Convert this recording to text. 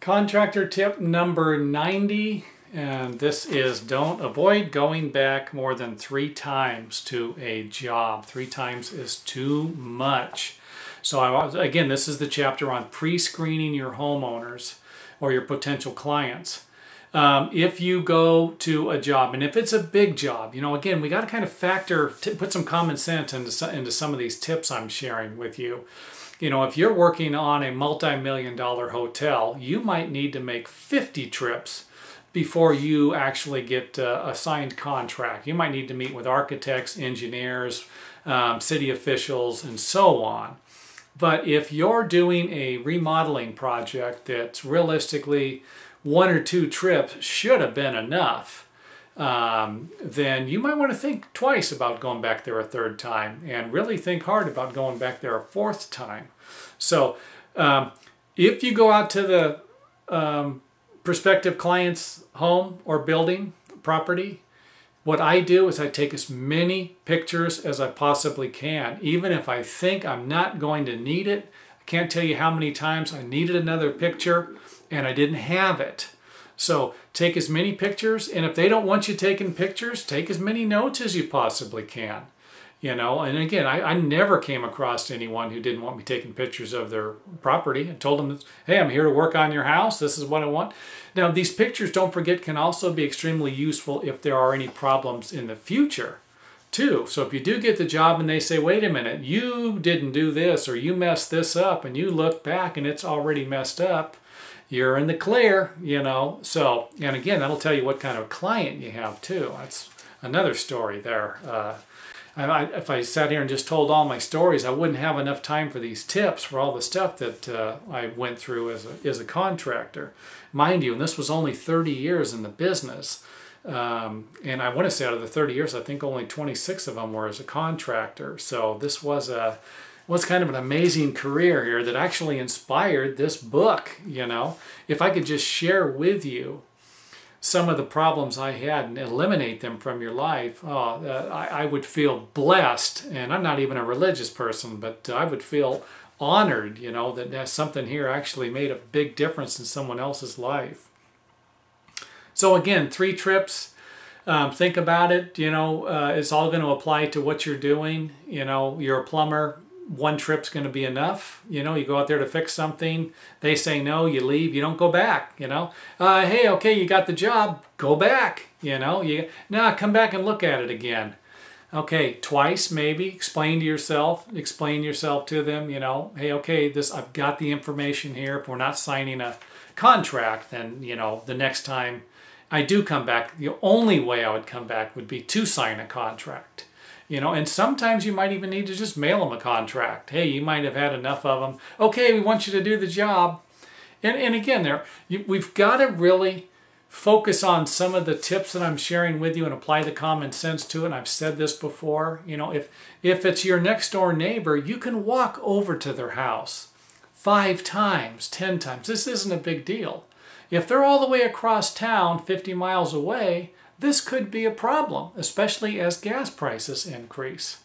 Contractor tip number 90, and this is don't avoid going back more than 3 times to a job. 3 times is too much. So again, this is the chapter on pre-screening your homeowners or your potential clients. If you go to a job, and if it's a big job, again, we got to kind of put some common sense into some of these tips I'm sharing with you. If you're working on a multi-million-dollar hotel, you might need to make 50 trips before you actually get a signed contract. You might need to meet with architects, engineers, city officials, and so on. But if you're doing a remodeling project that's realistically 1 or 2 trips should have been enough, then you might want to think twice about going back there a 3rd time and really think hard about going back there a 4th time. So if you go out to the prospective client's home or building, property, what I do is I take as many pictures as I possibly can. Even if I think I'm not going to need it, I can't tell you how many times I needed another picture and I didn't have it. So take as many pictures, and if they don't want you taking pictures, take as many notes as you possibly can. And again, I never came across anyone who didn't want me taking pictures of their property. I told them, hey, I'm here to work on your house. This is what I want. Now, these pictures, don't forget, can also be extremely useful if there are any problems in the future, too. So if you do get the job and they say, wait a minute, you didn't do this, or you messed this up, and you look back and it's already messed up, you're in the clear, So, and again, that'll tell you what kind of client you have, too. That's another story there. If I sat here and just told all my stories, I wouldn't have enough time for these tips for all the stuff that I went through as a contractor. Mind you, and this was only 30 years in the business. And I want to say out of the 30 years, I think only 26 of them were as a contractor. So this was kind of an amazing career here that actually inspired this book. If I could just share with you some of the problems I had and eliminate them from your life, I would feel blessed. And I'm not even a religious person, but I would feel honored, that something here actually made a big difference in someone else's life. So again, 3 trips. Think about it. It's all going to apply to what you're doing. You're a plumber. 1 trip's going to be enough. You go out there to fix something. They say no, you leave. You don't go back. Hey, okay, you got the job. Go back. Come back and look at it again. Okay, twice maybe. Explain yourself to them. Hey, okay, I've got the information here. If we're not signing a contract, then the next time I do come back, the only way I would come back would be to sign a contract. And sometimes you might even need to just mail them a contract. Hey, you might have had enough of them. Okay, we want you to do the job. And again, we've got to really focus on some of the tips that I'm sharing with you and apply the common sense to it. And I've said this before. If it's your next door neighbor, you can walk over to their house 5 times, 10 times. This isn't a big deal. If they're all the way across town, 50 miles away, this could be a problem, especially as gas prices increase.